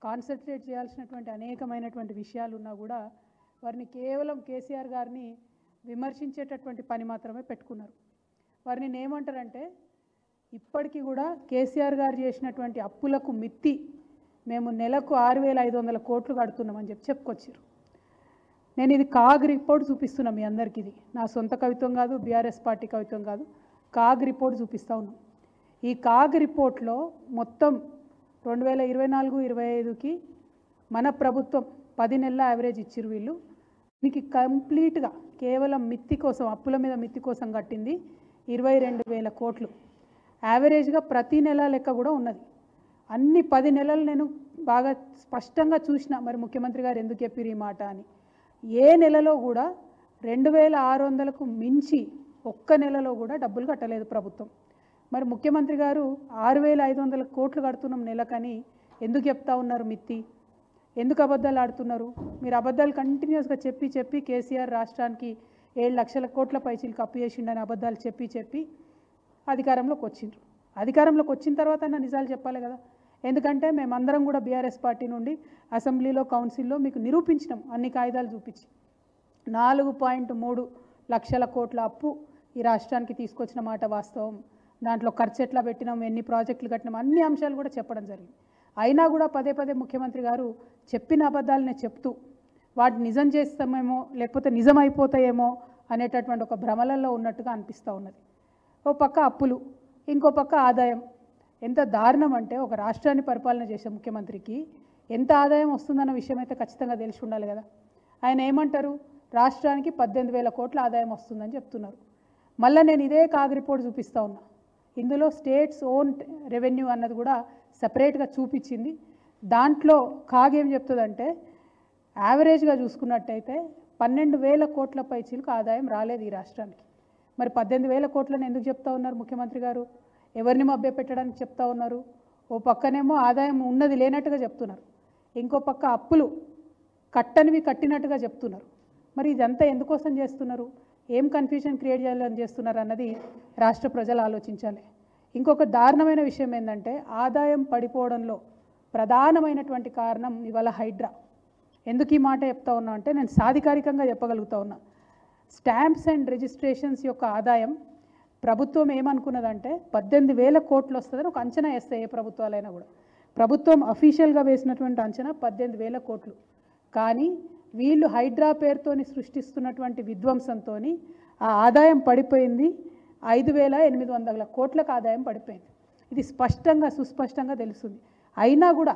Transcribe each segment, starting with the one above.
Concentrate చేయాల్సినటువంటి అనేకమైనటువంటి విషయాలు ఉన్నా కూడా వారిని కేవలం కేసీఆర్ గారిని విమర్శించేటటువంటి పని మాత్రమే పెట్టుకున్నారు. వారిని ఏమంటారంటే ఇప్పటికీ కూడా కేసీఆర్ గారు చేసినటువంటి అప్పులకు మిత్తి మేము నెలకు 6,500 కోట్లు కడుతున్నామని చెప్పుకొచ్చారు. నేను ఇది కాగ్ రిపోర్ట్ చూపిస్తున్నా మీ అందరికీ. ఇది నా సొంత కవిత్వం కాదు, బీఆర్ఎస్ పార్టీ కవిత్వం కాదు, కాగ్ రిపోర్ట్ చూపిస్తూ ఉన్నాం. ఈ కాగ్ రిపోర్ట్లో మొత్తం 2024-25కి మన ప్రభుత్వం 10 నెలల యావరేజ్ ఇచ్చిరు. వీళ్ళు దీనికి కంప్లీట్గా కేవలం మిత్తి కోసం, అప్పుల మీద మిత్తి కోసం కట్టింది 22,000 కోట్లు. యావరేజ్గా ప్రతి నెల లెక్క కూడా ఉన్నది. అన్ని 10 నెలలు నేను బాగా స్పష్టంగా చూసిన. మరి ముఖ్యమంత్రి గారు ఎందుకు చెప్పారు ఈ మాట అని. ఏ నెలలో కూడా 2,600కు మించి ఒక్క నెలలో కూడా డబ్బులు కట్టలేదు ప్రభుత్వం. మరి ముఖ్యమంత్రి గారు 6,500 కోట్లు కడుతున్నాం నెలకని ఎందుకు చెప్తా ఉన్నారు మిత్తి? ఎందుకు అబద్ధాలు ఆడుతున్నారు? మీరు అబద్ధాలు కంటిన్యూస్గా చెప్పి కేసీఆర్ రాష్ట్రానికి 7 లక్షల కోట్ల పైచీలకు అప్పు చేసిండని అబద్ధాలు చెప్పి అధికారంలోకి వచ్చిండ్రు. అధికారంలోకి వచ్చిన తర్వాత నిజాలు చెప్పాలి కదా. ఎందుకంటే మేమందరం కూడా బీఆర్ఎస్ పార్టీ నుండి అసెంబ్లీలో, కౌన్సిల్లో మీకు నిరూపించినాం అన్ని కాగితాలు చూపించి. 4.3 లక్షల కోట్ల అప్పు ఈ రాష్ట్రానికి తీసుకొచ్చిన మాట వాస్తవం. దాంట్లో ఖర్చు ఎట్లా పెట్టినాం, ఎన్ని ప్రాజెక్టులు కట్టినాం, అన్ని అంశాలు కూడా చెప్పడం జరిగింది. అయినా కూడా పదే ముఖ్యమంత్రి గారు చెప్పిన అబద్ధాలనే చెప్తూ వాటి నిజం చేస్తామేమో లేకపోతే నిజం అయిపోతాయేమో అనేటటువంటి ఒక భ్రమలలో ఉన్నట్టుగా అనిపిస్తూ ఉన్నది. ఓ పక్క అప్పులు, ఇంకో పక్క ఆదాయం. ఎంత దారుణం అంటే ఒక రాష్ట్రాన్ని పరిపాలన చేసే ముఖ్యమంత్రికి ఎంత ఆదాయం వస్తుందన్న విషయం అయితే ఖచ్చితంగా తెలిసి ఉండాలి కదా. ఆయన ఏమంటారు, రాష్ట్రానికి 18,000 కోట్ల ఆదాయం వస్తుందని చెప్తున్నారు. మళ్ళీ నేను ఇదే కాగ్ రిపోర్ట్ చూపిస్తూ ఉన్నా. ఇందులో స్టేట్స్ ఓన్ రెవెన్యూ అన్నది కూడా సపరేట్గా చూపించింది. దాంట్లో కాగ్ ఏం చెప్తుందంటే యావరేజ్గా చూసుకున్నట్టయితే 12,000 కోట్ల పైచీలకు ఆదాయం రాలేదు ఈ రాష్ట్రానికి. మరి 18,000 కోట్లను ఎందుకు చెప్తా ఉన్నారు ముఖ్యమంత్రి గారు? ఎవరిని మభ్యపెట్టడానికి చెప్తా ఉన్నారు? ఓ పక్కనేమో ఆదాయం ఉన్నది లేనట్టుగా చెప్తున్నారు, ఇంకో పక్క అప్పులు కట్టనివి కట్టినట్టుగా చెప్తున్నారు. మరి ఇదంతా ఎందుకోసం చేస్తున్నారు? ఏం కన్ఫ్యూజన్ క్రియేట్ చేయాలని చేస్తున్నారు అన్నది రాష్ట్ర ప్రజలు ఆలోచించాలి. ఇంకొక దారుణమైన విషయం ఏంటంటే ఆదాయం పడిపోవడంలో ప్రధానమైనటువంటి కారణం ఇవాళ హైడ్రా. ఎందుకు ఈ మాట చెప్తా ఉన్నా అంటే నేను సాధికారికంగా చెప్పగలుగుతా ఉన్నా. స్టాంప్స్ అండ్ రిజిస్ట్రేషన్స్ యొక్క ఆదాయం ప్రభుత్వం ఏమనుకున్నదంటే 18,000 కోట్లు వస్తుందని ఒక అంచనా వేస్తాయి ఏ ప్రభుత్వాలైనా కూడా. ప్రభుత్వం అఫీషియల్గా వేసినటువంటి అంచనా 18,000 కోట్లు. కానీ వీళ్ళు హైడ్రా పేరుతోని సృష్టిస్తున్నటువంటి విధ్వంసంతో ఆ ఆదాయం పడిపోయింది. 5,800 కోట్లకు ఆదాయం పడిపోయింది. ఇది స్పష్టంగా సుస్పష్టంగా తెలుస్తుంది. అయినా కూడా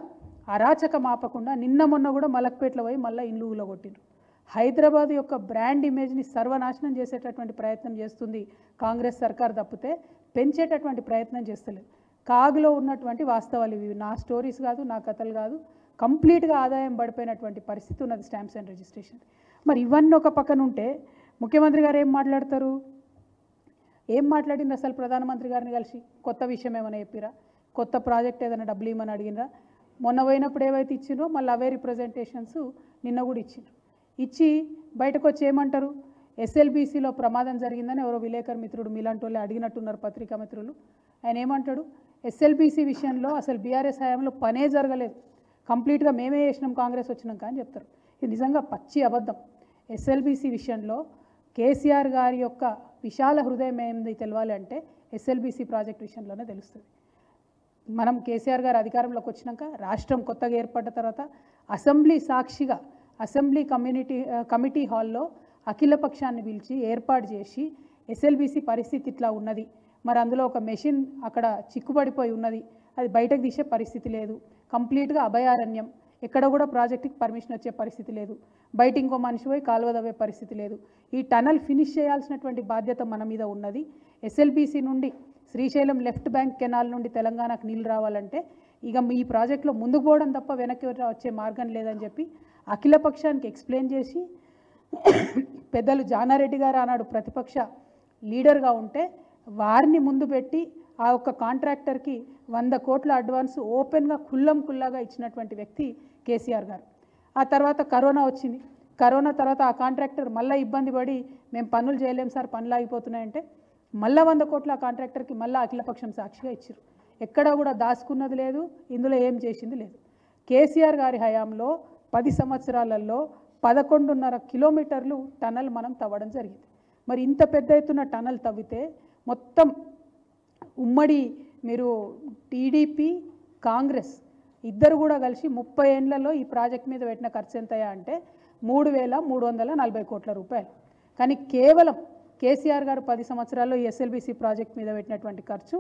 అరాచక మాపకుండా నిన్న మొన్న కూడా మలక్పేటలో పోయి మళ్ళీ ఇల్లు ఊలగొట్టిండ్రు. హైదరాబాద్ యొక్క బ్రాండ్ ఇమేజ్ని సర్వనాశనం చేసేటటువంటి ప్రయత్నం చేస్తుంది కాంగ్రెస్ సర్కార్ తప్పితే పెంచేటటువంటి ప్రయత్నం చేస్తలేదు. కాగ్లో ఉన్నటువంటి వాస్తవాలు ఇవి, నా స్టోరీస్ కాదు, నా కథలు కాదు. కంప్లీట్గా ఆదాయం పడిపోయినటువంటి పరిస్థితి ఉన్నది స్టాంప్స్ అండ్ రిజిస్ట్రేషన్. మరి ఇవన్నీ ఒక పక్కన ఉంటే ముఖ్యమంత్రి గారు ఏం మాట్లాడతారు? ఏం మాట్లాడింది అసలు? ప్రధానమంత్రి గారిని కలిసి కొత్త విషయం ఏమైనా చెప్పిరా? కొత్త ప్రాజెక్ట్ ఏదైనా డబ్బులు ఇవ్వమని అడిగినరా? మొన్న పోయినప్పుడు ఏవైతే ఇచ్చిండ్రో మళ్ళీ అవే రిప్రజెంటేషన్స్ నిన్న కూడా ఇచ్చిండ్రు. ఇచ్చి బయటకు వచ్చి ఏమంటారు, ఎస్ఎల్బీసీలో ప్రమాదం జరిగిందని ఎవరో విలేకరు మిత్రుడు మీలాంటి వాళ్ళు అడిగినట్టున్నారు, పత్రికా మిత్రులు. ఆయన ఏమంటాడు, ఎస్ఎల్బీసీ విషయంలో అసలు బీఆర్ఎస్ హయాంలో పనే జరగలేదు, కంప్లీట్గా మేమే చేసినాం కాంగ్రెస్ వచ్చినాక అని చెప్తారు. ఇది నిజంగా పచ్చి అబద్ధం. ఎస్ఎల్బీసీ విషయంలో కేసీఆర్ గారి యొక్క విశాల హృదయం ఏంది తెలవాలి అంటే ఎస్ఎల్బీసీ ప్రాజెక్ట్ విషయంలోనే తెలుస్తుంది. మనం కేసీఆర్ గారు అధికారంలోకి వచ్చినాక రాష్ట్రం కొత్తగా ఏర్పడ్డ తర్వాత అసెంబ్లీ సాక్షిగా అసెంబ్లీ కమిటీ హాల్లో అఖిలపక్షాన్ని పిలిచి ఏర్పాటు చేసి ఎస్ఎల్బీసీ పరిస్థితి ఇట్లా ఉన్నది, మరి అందులో ఒక మెషిన్ అక్కడ చిక్కుబడిపోయి ఉన్నది, అది బయటకు తీసే పరిస్థితి లేదు, కంప్లీట్గా అభయారణ్యం, ఎక్కడ కూడా ప్రాజెక్టుకి పర్మిషన్ వచ్చే పరిస్థితి లేదు, బయట ఇంకో మనిషి పోయి కాలువ తవ్వే పరిస్థితి లేదు, ఈ టనల్ ఫినిష్ చేయాల్సినటువంటి బాధ్యత మన మీద ఉన్నది, ఎస్ఎల్బీసీ నుండి శ్రీశైలం లెఫ్ట్ బ్యాంక్ కెనాల్ నుండి తెలంగాణకు నీళ్ళు రావాలంటే ఇక ఈ ప్రాజెక్టులో ముందుకు పోవడం తప్ప వెనక్కి వచ్చే మార్గం లేదని చెప్పి అఖిలపక్షానికి ఎక్స్ప్లెయిన్ చేసి పెద్దలు జానారెడ్డి గారు ఆనాడు ప్రతిపక్ష లీడర్గా ఉంటే వారిని ముందు పెట్టి ఆ ఒక్క కాంట్రాక్టర్కి 100 కోట్ల అడ్వాన్స్ ఓపెన్గా కుల్లాగా ఇచ్చినటువంటి వ్యక్తి కేసీఆర్ గారు. ఆ తర్వాత కరోనా వచ్చింది. కరోనా తర్వాత ఆ కాంట్రాక్టర్ మళ్ళీ ఇబ్బంది పడి మేము పనులు చేయలేం సార్, పనులు ఆగిపోతున్నాయంటే మళ్ళీ 100 కోట్ల కాంట్రాక్టర్కి మళ్ళీ అఖిలపక్షం సాక్షిగా ఇచ్చారు. ఎక్కడా కూడా దాచుకున్నది లేదు, ఇందులో ఏం చేసింది లేదు. కేసీఆర్ గారి హయాంలో 10 సంవత్సరాలలో 11.5 కిలోమీటర్లు టనల్ మనం తవ్వడం జరిగింది. మరి ఇంత పెద్ద ఎత్తున టనల్ తవ్వితే మొత్తం ఉమ్మడి మీరు టీడీపీ కాంగ్రెస్ ఇద్దరు కూడా కలిసి 30 ఏళ్లలో ఈ ప్రాజెక్ట్ మీద పెట్టిన ఖర్చు ఎంతయా అంటే 3,340 కోట్ల రూపాయలు. కానీ కేవలం కేసీఆర్ గారు 10 సంవత్సరాల్లో ఈ ఎస్ఎల్బీసీ ప్రాజెక్ట్ మీద పెట్టినటువంటి ఖర్చు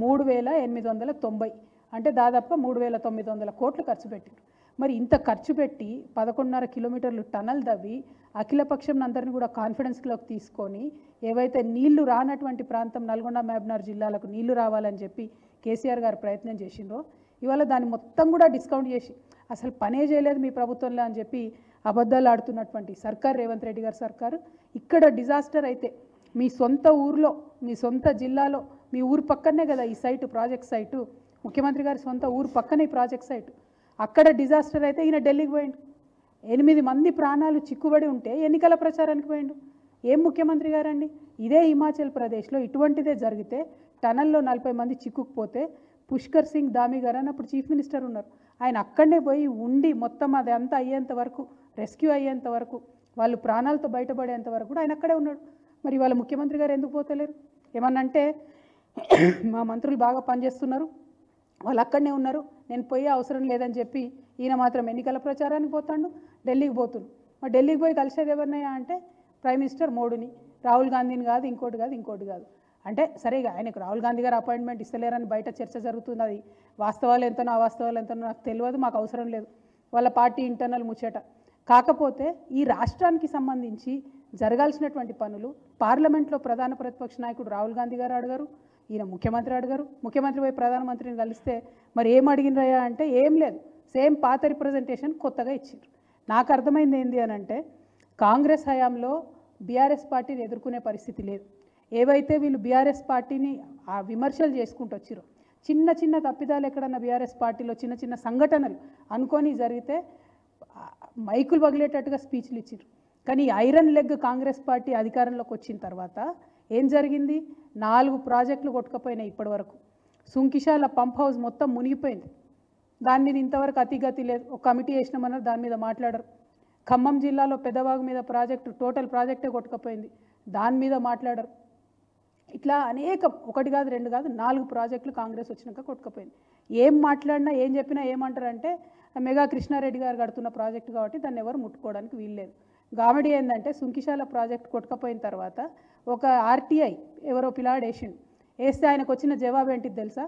3,890, అంటే దాదాపుగా 3,900 కోట్లు ఖర్చు పెట్టారు. మరి ఇంత ఖర్చు పెట్టి 11.5 కిలోమీటర్లు టనల్ తవ్వి అఖిలపక్షం అందరినీ కూడా కాన్ఫిడెన్స్లోకి తీసుకొని ఏవైతే నీళ్లు రానటువంటి ప్రాంతం నల్గొండ మహబూబ్నగర్ జిల్లాలకు నీళ్లు రావాలని చెప్పి కేసీఆర్ గారు ప్రయత్నం చేసిండ్రో, ఇవాళ దాన్ని మొత్తం కూడా డిస్కౌంట్ చేసి అసలు పనే చేయలేదు మీ ప్రభుత్వంలో అని చెప్పి అబద్ధాలు ఆడుతున్నటువంటి సర్కార్, రేవంత్ రెడ్డి గారి సర్కారు. ఇక్కడ డిజాస్టర్ అయితే మీ సొంత ఊర్లో, మీ సొంత జిల్లాలో, మీ ఊరు పక్కనే కదా ఈ సైటు, ప్రాజెక్ట్ సైటు, ముఖ్యమంత్రి గారి సొంత ఊరు పక్కనే ఈ ప్రాజెక్ట్ సైటు. అక్కడ డిజాస్టర్ అయితే ఈయన ఢిల్లీకి పోయిండు. 8 మంది ప్రాణాలు చిక్కుబడి ఉంటే ఎన్నికల ప్రచారానికి పోయిండు. ఏం ముఖ్యమంత్రి గారండి? ఇదే హిమాచల్ ప్రదేశ్లో ఇటువంటిదే జరిగితే టనల్లో 40 మంది చిక్కుకుపోతే పుష్కర్ సింగ్ ధామీ గారు అని అప్పుడు చీఫ్ మినిస్టర్ ఉన్నారు, ఆయన అక్కడనే పోయి ఉండి మొత్తం అది అంతా అయ్యేంత వరకు, రెస్క్యూ అయ్యేంత వరకు, వాళ్ళు ప్రాణాలతో బయటపడేంత వరకు కూడా ఆయన అక్కడే ఉన్నాడు. మరి వాళ్ళ ముఖ్యమంత్రి గారు ఎందుకు పోతలేరు? ఏమన్నంటే మా మంత్రులు బాగా పనిచేస్తున్నారు, వాళ్ళు అక్కడనే ఉన్నారు, నేను పోయే అవసరం లేదని చెప్పి ఈయన మాత్రం ఎన్నికల ప్రచారానికి పోతాడు, ఢిల్లీకి పోతున్నాడు. మరి ఢిల్లీకి పోయి కలిసేది ఎవరినయ్యా అంటే ప్రైమ్ మినిస్టర్ మోడీని, రాహుల్ గాంధీని కాదు, ఇంకోటి కాదు. అంటే సరే ఆయనకు రాహుల్ గాంధీ గారు అపాయింట్మెంట్ ఇస్తలేరని బయట చర్చ జరుగుతుంది. అది వాస్తవాలు ఎంతనో అవాస్తవాలు ఎంతనో నాకు తెలియదు, మాకు అవసరం లేదు, వాళ్ళ పార్టీ ఇంటర్నల్ ముచ్చట. కాకపోతే ఈ రాష్ట్రానికి సంబంధించి జరగాల్సినటువంటి పనులు పార్లమెంట్లో ప్రధాన ప్రతిపక్ష నాయకుడు రాహుల్ గాంధీ గారు అడగారు, ఈయన ముఖ్యమంత్రి అడగారు. ముఖ్యమంత్రి పోయి ప్రధానమంత్రిని కలిస్తే మరి ఏం అడిగినరయ్యా అంటే ఏం లేదు, సేమ్ పాత రిప్రజెంటేషన్ కొత్తగా ఇచ్చారు. నాకు అర్థమైంది ఏంది అని అంటే కాంగ్రెస్ హయాంలో బీఆర్ఎస్ పార్టీని ఎదుర్కొనే పరిస్థితి లేదు. ఏవైతే వీళ్ళు బీఆర్ఎస్ పార్టీని విమర్శలు చేసుకుంటూ వచ్చారో, చిన్న తప్పిదాలు ఎక్కడన్నా బీఆర్ఎస్ పార్టీలో చిన్న సంఘటనలు అనుకొని జరిగితే మైకులు పగిలేటట్టుగా స్పీచ్లు ఇచ్చారు. కానీ ఐరన్ లెగ్ కాంగ్రెస్ పార్టీ అధికారంలోకి వచ్చిన తర్వాత ఏం జరిగింది? 4 ప్రాజెక్టులు కొట్టుకుపోయినాయి ఇప్పటి వరకు. సుంకిశాల పంప్ హౌస్ మొత్తం మునిగిపోయింది, దాని మీద ఇంతవరకు అతిగతి లేదు. ఒక కమిటీ వేసినామన్నారు, దాని మీద మాట్లాడరు. ఖమ్మం జిల్లాలో పెద్దవాగు మీద ప్రాజెక్టు, టోటల్ ప్రాజెక్టే కొట్టుకుపోయింది, దాని మీద మాట్లాడరు. ఇట్లా అనేక, 1 కాదు 2 కాదు 4 ప్రాజెక్టులు కాంగ్రెస్ వచ్చినాక కొట్టుకుపోయింది. ఏం మాట్లాడినా ఏం చెప్పినా ఏమంటారంటే మెగా కృష్ణారెడ్డి గారు కడుతున్న ప్రాజెక్టు కాబట్టి దాన్ని ఎవరు ముట్టుకోవడానికి వీల్లేదు. కామెడీ ఏంటంటే సుంకిశాల ప్రాజెక్ట్ కొట్టుకుపోయిన తర్వాత ఒక ఆర్టీఐ ఎవరో పిల్లాడు వేస్తే ఆయనకు వచ్చిన జవాబు ఏంటిది తెలుసా?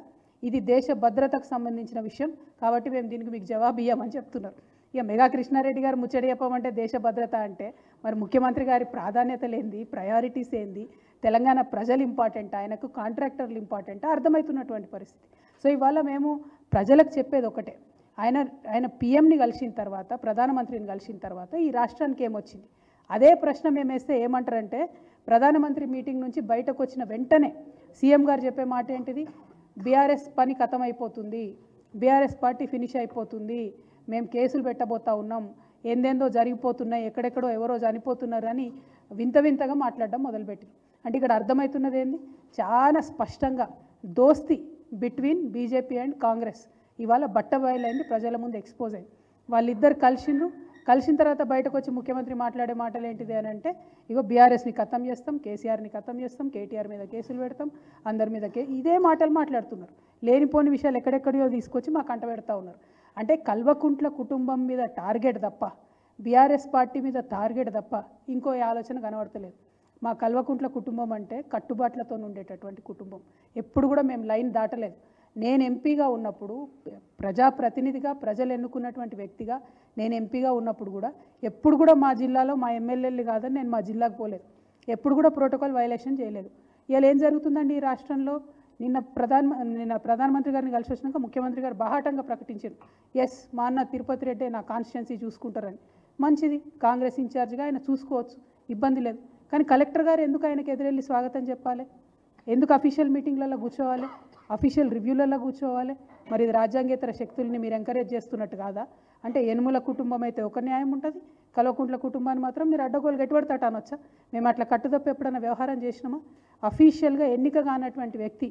ఇది దేశ భద్రతకు సంబంధించిన విషయం కాబట్టి మేము దీనికి మీకు జవాబు ఇవ్వమని చెప్తున్నారు. ఇక మెగా కృష్ణారెడ్డి గారు ముచ్చడి చెప్పమంటే దేశ భద్రత అంటే మరి ముఖ్యమంత్రి గారి ప్రాధాన్యతలు ఏంది, ప్రయారిటీస్ ఏంది, తెలంగాణ ప్రజలు ఇంపార్టెంట్, ఆయనకు కాంట్రాక్టర్లు ఇంపార్టెంట్ అర్థమవుతున్నటువంటి పరిస్థితి. సో ఇవాళ మేము ప్రజలకు చెప్పేది ఒకటే, ఆయన పిఎంని కలిసిన తర్వాత, ప్రధానమంత్రిని కలిసిన తర్వాత ఈ రాష్ట్రానికి ఏమొచ్చింది? అదే ప్రశ్న మేము వేస్తే ఏమంటారంటే ప్రధానమంత్రి మీటింగ్ నుంచి బయటకు వచ్చిన వెంటనే సీఎం గారు చెప్పే మాట ఏంటిది? బీఆర్ఎస్ పని ఖతం అయిపోతుంది, బీఆర్ఎస్ పార్టీ ఫినిష్ అయిపోతుంది, మేము కేసులు పెట్టబోతా ఉన్నాం, ఏందేందో జరిగిపోతున్నాయి, ఎక్కడెక్కడో ఎవరో చనిపోతున్నారు అని వింతగా మాట్లాడడం మొదలుపెట్టారు. అంటే ఇక్కడ అర్థమవుతున్నది ఏంది? చాలా స్పష్టంగా దోస్తి బిట్వీన్ బీజేపీ అండ్ కాంగ్రెస్ ఇవాళ బట్టబయలైంది, ప్రజల ముందు ఎక్స్పోజ్ అయింది. వాళ్ళిద్దరు కలిసిన తర్వాత బయటకు వచ్చి ముఖ్యమంత్రి మాట్లాడే మాటలు ఏంటిది అని అంటే ఇగో బీఆర్ఎస్ని ఖతం చేస్తాం, కేసీఆర్ని ఖతం చేస్తాం, కేటీఆర్ మీద కేసులు పెడతాం, అందరి మీద ఇదే మాటలు మాట్లాడుతున్నారు. లేనిపోని విషయాలు ఎక్కడెక్కడియో తీసుకొచ్చి మాకు అంట పెడతా ఉన్నారు. అంటే కల్వకుంట్ల కుటుంబం మీద టార్గెట్ తప్ప, బీఆర్ఎస్ పార్టీ మీద టార్గెట్ తప్ప ఇంకో ఆలోచన కనబడతలేదు. మా కల్వకుంట్ల కుటుంబం అంటే కట్టుబాట్లతో ఉండేటటువంటి కుటుంబం, ఎప్పుడు కూడా మేము లైన్ దాటలేదు. నేను ఎంపీగా ఉన్నప్పుడు, ప్రజాప్రతినిధిగా ప్రజలు ఎన్నుకున్నటువంటి వ్యక్తిగా నేను ఎంపీగా ఉన్నప్పుడు కూడా ఎప్పుడు కూడా మా జిల్లాలో మా ఎమ్మెల్యేలు కాదని నేను మా జిల్లాకు పోలేదు, ఎప్పుడు కూడా ప్రోటోకాల్ వైలేషన్ చేయలేదు. ఇవాళ ఏం జరుగుతుందండి ఈ రాష్ట్రంలో? నిన్న ప్రధానమంత్రి గారిని కలిసి వచ్చినాక ముఖ్యమంత్రి గారు బాహాటంగా ప్రకటించారు, ఎస్ మా అన్న తిరుపతి రెడ్డి నా కాన్స్టిట్యున్సీ చూసుకుంటారని. మంచిది, కాంగ్రెస్ ఇన్ఛార్జ్గా ఆయన చూసుకోవచ్చు, ఇబ్బంది లేదు. కానీ కలెక్టర్ గారు ఎందుకు ఆయనకు ఎదురెళ్ళి స్వాగతం చెప్పాలి? ఎందుకు అఫీషియల్ మీటింగ్లలో కూర్చోవాలి, అఫీషియల్ రివ్యూలలో కూర్చోవాలి? మరి ఇది రాజ్యాంగేతర శక్తుల్ని మీరు ఎంకరేజ్ చేస్తున్నట్టు కాదా? అంటే యనుమల కుటుంబం అయితే ఒక న్యాయం ఉంటుంది, కల్వకుంట్ల కుటుంబాన్ని మాత్రం మీరు అడ్డగోలు గట్టిపడతాట అనొచ్చా? మేము అట్లా కట్టుదప్పు ఎప్పుడైనా వ్యవహారం చేసినామా? అఫీషియల్గా ఎన్నిక కానటువంటి వ్యక్తి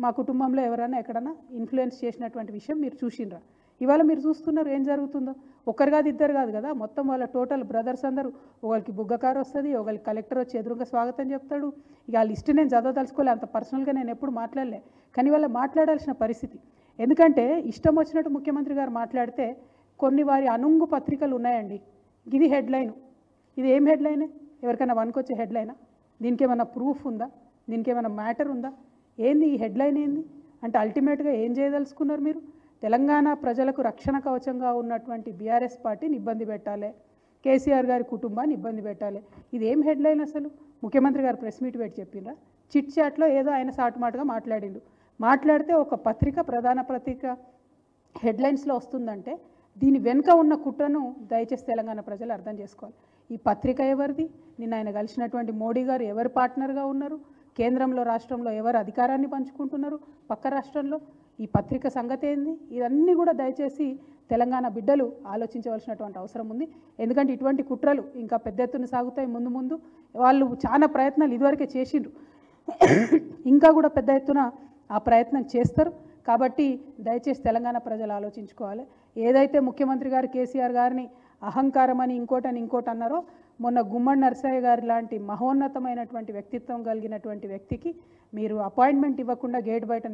మా కుటుంబంలో ఎవరైనా ఎక్కడన్నా ఇన్ఫ్లుయెన్స్ చేసినటువంటి విషయం మీరు చూసిండ్రా? ఇవాళ మీరు చూస్తున్నారు ఏం జరుగుతుందో. ఒకరు కాదు ఇద్దరు కాదు కదా, మొత్తం వాళ్ళ టోటల్ బ్రదర్స్ అందరూ, ఒకరికి బుగ్గ కారు వస్తుంది, ఒకరికి కలెక్టర్ వచ్చి ఎదురుగా స్వాగతం చెప్తాడు. ఇక ఆ లిస్ట్ నేను చదవదలుచుకోలే, అంత పర్సనల్గా నేను ఎప్పుడు మాట్లాడలే, కానీ వాళ్ళ మాట్లాడాల్సిన పరిస్థితి. ఎందుకంటే ఇష్టం వచ్చినట్టు ముఖ్యమంత్రి గారు మాట్లాడితే కొన్ని వారి అనుంగు పత్రికలు ఉన్నాయండి. ఇది హెడ్లైన్, ఇది ఏం హెడ్లైన్? ఎవరికైనా వనుకొచ్చే హెడ్లైనా? దీనికి ఏమైనా ప్రూఫ్ ఉందా? దీనికి ఏమైనా మ్యాటర్ ఉందా? ఏంది ఈ హెడ్లైన్? ఏంది అంటే అల్టిమేట్గా ఏం చేయదలుచుకున్నారు మీరు? తెలంగాణ ప్రజలకు రక్షణ కవచంగా ఉన్నటువంటి బీఆర్ఎస్ పార్టీని ఇబ్బంది పెట్టాలి, కేసీఆర్ గారి కుటుంబాన్ని ఇబ్బంది పెట్టాలి. ఇది ఏం హెడ్లైన్ అసలు? ముఖ్యమంత్రి గారు ప్రెస్ మీట్ పెట్టి చెప్పిండ్రా? చిట్ చాట్లో ఏదో ఆయన సాటుమాటుగా మాట్లాడిండు. మాట్లాడితే ఒక పత్రిక, ప్రధాన పత్రిక హెడ్లైన్స్లో వస్తుందంటే దీని వెనుక ఉన్న కుట్రను దయచేసి తెలంగాణ ప్రజలు అర్థం చేసుకోవాలి. ఈ పత్రిక ఎవరిది? నిన్న ఆయన కలిసినటువంటి మోడీ గారు ఎవరు పార్ట్నర్గా ఉన్నారు? కేంద్రంలో రాష్ట్రంలో ఎవరు అధికారాన్ని పంచుకుంటున్నారు? పక్క రాష్ట్రంలో ఈ పత్రిక సంగతి ఏంది? ఇవన్నీ కూడా దయచేసి తెలంగాణ బిడ్డలు ఆలోచించవలసినటువంటి అవసరం ఉంది. ఎందుకంటే ఇటువంటి కుట్రలు ఇంకా పెద్ద ఎత్తున సాగుతాయి ముందు ముందు. వాళ్ళు చాలా ప్రయత్నాలు ఇదివరకే చేసిండ్రు, ఇంకా కూడా పెద్ద ఎత్తున ఆ ప్రయత్నం చేస్తారు. కాబట్టి దయచేసి తెలంగాణ ప్రజలు ఆలోచించుకోవాలి. ఏదైతే ముఖ్యమంత్రి గారు కేసీఆర్ గారిని అహంకారం అని ఇంకోటి అన్నారో, మొన్న గుమ్మడి నరసయ్య గారి లాంటి మహోన్నతమైనటువంటి వ్యక్తిత్వం కలిగినటువంటి వ్యక్తికి మీరు అపాయింట్మెంట్ ఇవ్వకుండా గేట్ బయట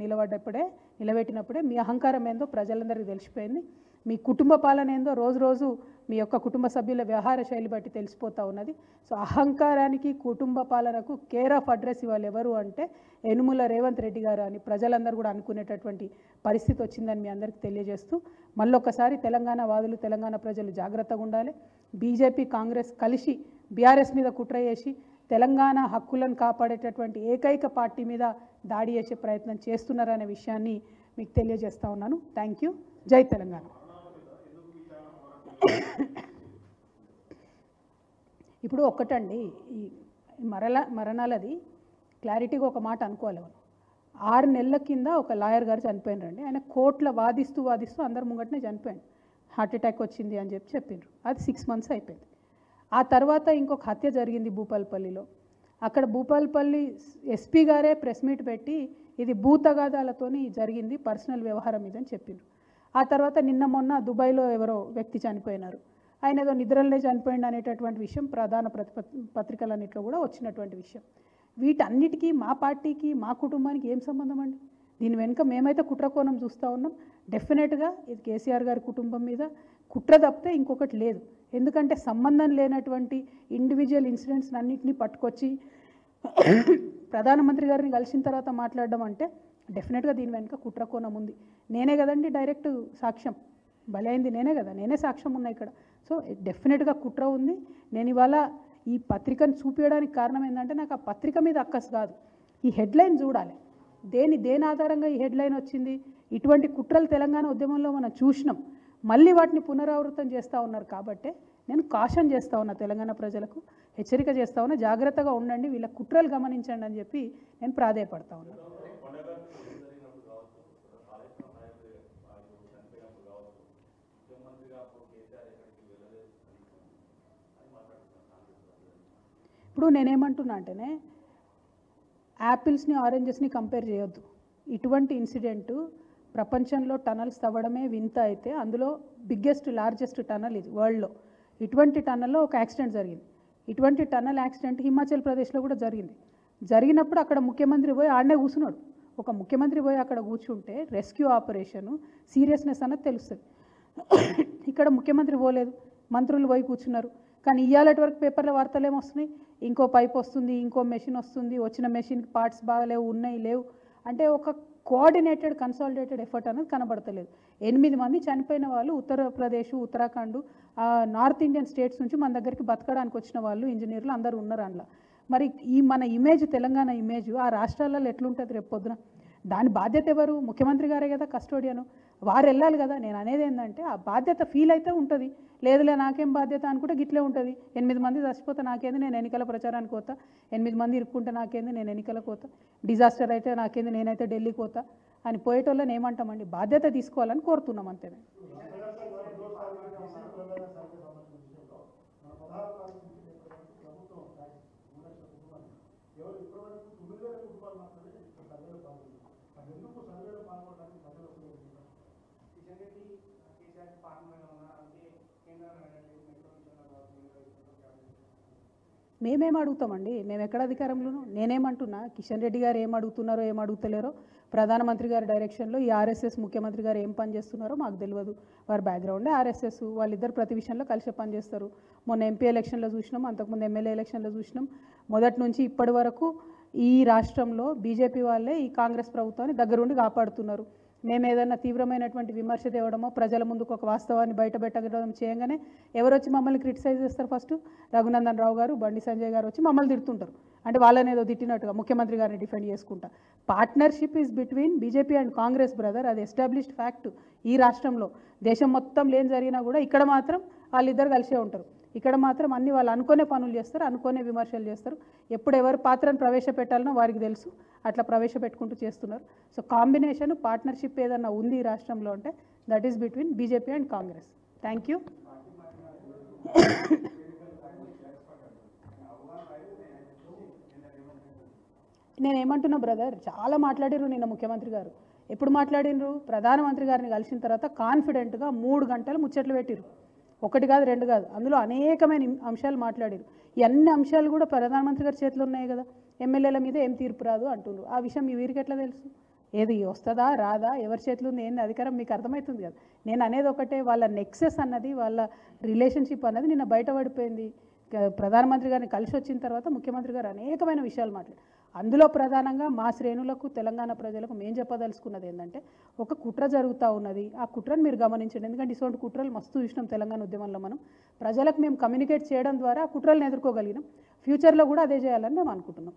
నిలబెట్టినప్పుడే మీ అహంకారం ఏందో ప్రజలందరికీ తెలిసిపోయింది. మీ కుటుంబ పాలన ఏందో రోజు రోజు మీ యొక్క కుటుంబ సభ్యుల వ్యవహార శైలి బట్టి తెలిసిపోతూ ఉన్నది. సో అహంకారానికి, కుటుంబ పాలనకు కేర్ ఆఫ్ అడ్రస్ ఇవ్వాలి ఎవరు అంటే యనుమల రేవంత్ రెడ్డి గారు అని ప్రజలందరూ కూడా అనుకునేటటువంటి పరిస్థితి వచ్చిందని మీ అందరికీ తెలియజేస్తూ, మళ్ళొక్కసారి తెలంగాణ వాదులు, తెలంగాణ ప్రజలు జాగ్రత్తగా ఉండాలి. బీజేపీ, కాంగ్రెస్ కలిసి బీఆర్ఎస్ మీద కుట్ర చేసి తెలంగాణ హక్కులను కాపాడేటటువంటి ఏకైక పార్టీ మీద దాడి చేసే ప్రయత్నం చేస్తున్నారనే విషయాన్ని మీకు తెలియజేస్తూ ఉన్నాను. Thank you. జై తెలంగాణ. ఇప్పుడు ఒక్కటండి, ఈ మరణాలది క్లారిటీగా ఒక మాట అనుకోవాలి. 6 నెలల కింద ఒక లాయర్ గారు చనిపోయినారండి. ఆయన కోర్టులో వాదిస్తూ అందరు ముంగటనే చనిపోయాడు. హార్ట్ అటాక్ వచ్చింది అని చెప్పిండ్రు. అది 6 months అయిపోయింది. ఆ తర్వాత ఇంకొక హత్య జరిగింది భూపాలపల్లిలో. అక్కడ భూపాలపల్లి ఎస్పీ గారే ప్రెస్ మీట్ పెట్టి ఇది భూతగాదాలతోని జరిగింది, పర్సనల్ వ్యవహారం ఇదని చెప్పిండ్రు. ఆ తర్వాత నిన్న మొన్న దుబాయ్లో ఎవరో వ్యక్తి చనిపోయినారు, ఆయన ఏదో నిద్రలనే చనిపోయింది అనేటటువంటి విషయం ప్రధాన పత్రికలన్నింటిలో కూడా వచ్చినటువంటి విషయం. వీటన్నిటికీ మా పార్టీకి, మా కుటుంబానికి ఏం సంబంధం అండి? దీని వెనుక మేమైతే కుట్రకోణం చూస్తూ ఉన్నాం. డెఫినెట్గా ఇది కేసీఆర్ గారి కుటుంబం మీద కుట్ర తప్పితే ఇంకొకటి లేదు. ఎందుకంటే సంబంధం లేనటువంటి ఇండివిజువల్ ఇన్సిడెంట్స్ అన్నింటినీ పట్టుకొచ్చి ప్రధానమంత్రి గారిని కలిసిన తర్వాత మాట్లాడడం అంటే డెఫినెట్గా దీని వెనుక కుట్రకోణం ఉంది. నేనే కదండి డైరెక్ట్ సాక్ష్యం, బలైంది నేనే కదా, నేనే సాక్ష్యం ఉన్నా ఇక్కడ. సో డెఫినెట్గా కుట్ర ఉంది. నేను ఇవాళ ఈ పత్రికను చూపించడానికి కారణం ఏంటంటే నాకు ఆ పత్రిక మీద అక్కసు కాదు, ఈ హెడ్లైన్ చూడాలి. దేని ఆధారంగా ఈ హెడ్లైన్ వచ్చింది? ఇటువంటి కుట్రలు తెలంగాణ ఉద్యమంలో మనం చూసినాం, మళ్ళీ వాటిని పునరావృతం చేస్తూ ఉన్నారు. కాబట్టి నేను కాషన్ చేస్తూ ఉన్నా, తెలంగాణ ప్రజలకు హెచ్చరిక చేస్తూ ఉన్నా, జాగ్రత్తగా ఉండండి, వీళ్ళ కుట్రలు గమనించండి అని చెప్పి నేను ప్రాధేయపడతా ఉన్నాను. ఇప్పుడు నేనేమంటున్నా అంటేనే యాపిల్స్ని ఆరెంజెస్ని కంపేర్ చేయొద్దు. ఇటువంటి ఇన్సిడెంటు ప్రపంచంలో టనల్స్ తవ్వడమే వింత అయితే అందులో లార్జెస్ట్ టనల్ ఇది వరల్డ్లో. ఇటువంటి టనల్లో ఒక యాక్సిడెంట్ జరిగింది. ఇటువంటి టనల్ యాక్సిడెంట్ హిమాచల్ ప్రదేశ్లో కూడా జరిగింది. జరిగినప్పుడు అక్కడ ముఖ్యమంత్రి పోయి ఆడనే కూర్చున్నాడు. ఒక ముఖ్యమంత్రి పోయి అక్కడ కూర్చుంటే రెస్క్యూ ఆపరేషను సీరియస్నెస్ అన్నది తెలుస్తుంది. ఇక్కడ ముఖ్యమంత్రి పోలేదు, మంత్రులు పోయి కూర్చున్నారు. కానీ ఇవాళటి వరకు పేపర్లో వార్తలు ఏమొస్తున్నాయి? ఇంకో పైప్ వస్తుంది, ఇంకో మెషిన్ వస్తుంది, వచ్చిన మెషిన్కి పార్ట్స్ బాగాలేవు, ఉన్నాయి లేవు అంటే ఒక కోఆర్డినేటెడ్ కన్సాలిడేటెడ్ ఎఫర్ట్ అనేది కనబడతలేదు. 8 మంది చనిపోయిన వాళ్ళు Uttar Pradesh, Uttarakhand, north Indian states నుంచి మన దగ్గరికి బతకడానికి వచ్చిన వాళ్ళు, ఇంజనీర్లు అందరూ ఉన్నారు అందులో. మరి ఈ మన ఇమేజ్, తెలంగాణ ఇమేజ్ ఆ రాష్ట్రాలలో ఎట్లుంటుంది రేపు పొద్దున? దాని బాధ్యత ఎవరు? ముఖ్యమంత్రి గారే కదా కస్టోడియను, వారు వెళ్ళాలి కదా. నేను అనేది ఏంటంటే ఆ బాధ్యత ఫీల్ అయితే ఉంటుంది, లేదులే నాకేం బాధ్యత అనుకుంటే గిట్లే ఉంటుంది. 8 మంది చచ్చిపోతే నాకేంది, నేను ఎన్నికల ప్రచారానికి పోతా. 8 మంది ఇరుక్కుంటే నాకేంది, నేను ఎన్నికలకు పోతా. డిజాస్టర్ అయితే నాకేంది, నేనైతే ఢిల్లీకి పోతా అని పోయేటోళ్ళని ఏమంటామండి? బాధ్యత తీసుకోవాలని కోరుతున్నాం అంతే. మేమేం అడుగుతామండి, మేము ఎక్కడ అధికారంలోనూ. నేనేమంటున్నా, కిషన్ రెడ్డి గారు ఏం అడుగుతున్నారో ఏం అడుగుతలేరో, ప్రధానమంత్రి గారి డైరెక్షన్లో ఈ ఆర్ఎస్ఎస్ ముఖ్యమంత్రి గారు ఏం పని చేస్తున్నారో మాకు తెలియదు. వారి బ్యాక్గ్రౌండే ఆర్ఎస్ఎస్, వాళ్ళిద్దరు ప్రతి విషయంలో కలిసి పనిచేస్తారు. మొన్న ఎంపీ ఎలక్షన్లో చూసినాం, అంతకుముందు ఎమ్మెల్యే ఎలక్షన్లో చూసినాం. మొదటి నుంచి ఇప్పటి వరకు ఈ రాష్ట్రంలో బీజేపీ వాళ్ళే ఈ కాంగ్రెస్ ప్రభుత్వాన్ని దగ్గరుండి కాపాడుతున్నారు. మేము ఏదైనా తీవ్రమైనటువంటి విమర్శ తేవడమో, ప్రజల ముందుకు ఒక వాస్తవాన్ని బయటపెట్టడం చేయగానే ఎవరు వచ్చి మమ్మల్ని క్రిటిసైజ్ చేస్తారు? ఫస్ట్ రఘునందన్ రావు గారు, బండి సంజయ్ గారు వచ్చి మమ్మల్ని తిడుతుంటారు. అంటే వాళ్ళని ఏదో తిట్టినట్టుగా ముఖ్యమంత్రి గారిని డిఫెండ్ చేసుకుంటా. Partnership is between BJP and Congress brother. అది ఎస్టాబ్లిష్డ్ ఫ్యాక్ట్ ఈ రాష్ట్రంలో. దేశం మొత్తం లేని జరిగినా కూడా ఇక్కడ మాత్రం వాళ్ళిద్దరు కలిసే ఉంటారు. ఇక్కడ మాత్రం అన్ని వాళ్ళు అనుకునే పనులు చేస్తారు, అనుకునే విమర్శలు చేస్తారు. ఎప్పుడు ఎవరి పాత్రను ప్రవేశపెట్టాలనో వారికి తెలుసు, అట్లా ప్రవేశపెట్టుకుంటూ చేస్తున్నారు. సో కాంబినేషన్ పార్ట్నర్షిప్ ఏదన్నా ఉంది ఈ రాష్ట్రంలో అంటే that is between BJP and Congress. Thank you. నేనేమంటున్నా బ్రదర్, చాలా మాట్లాడిర్రు నిన్న ముఖ్యమంత్రి గారు. ఎప్పుడు మాట్లాడినరు? ప్రధానమంత్రి గారిని కలిసిన తర్వాత కాన్ఫిడెంట్గా 3 గంటలు ముచ్చట్లు పెట్టిరు. ఒకటి కాదు, రెండు కాదు, అందులో అనేకమైన అంశాలు మాట్లాడారు. ఈ అన్ని అంశాలు కూడా ప్రధానమంత్రి గారి చేతిలో ఉన్నాయి కదా. ఎమ్మెల్యేల మీద ఏం తీర్పు రాదు అంటున్నారు. ఆ విషయం మీ వీరికి ఎట్లా తెలుసు? ఏది వస్తుందా రాదా, ఎవరి చేతిలో ఉంది, ఏంది అధికారం మీకు అర్థమవుతుంది కదా. నేను అనేది ఒకటే, వాళ్ళ నెక్సెస్ అన్నది, వాళ్ళ రిలేషన్షిప్ అన్నది నిన్న బయటపడిపోయింది. ప్రధానమంత్రి గారిని కలిసి వచ్చిన తర్వాత ముఖ్యమంత్రి గారు అనేకమైన విషయాలు మాట్లాడారు. అందులో ప్రధానంగా మా శ్రేణులకు, తెలంగాణ ప్రజలకు మేము చెప్పదలుచుకున్నది ఏంటంటే, ఒక కుట్ర జరుగుతూ ఉన్నది. ఆ కుట్రను మీరు గమనించండి. ఎందుకంటే ఇటువంటి కుట్రలు మస్తు చూసినాం తెలంగాణ ఉద్యమంలో. మనం ప్రజలకు మేము కమ్యూనికేట్ చేయడం ద్వారా ఆ కుట్రలను ఎదుర్కోగలిగినాం. ఫ్యూచర్లో కూడా అదే చేయాలని మేము అనుకుంటున్నాం.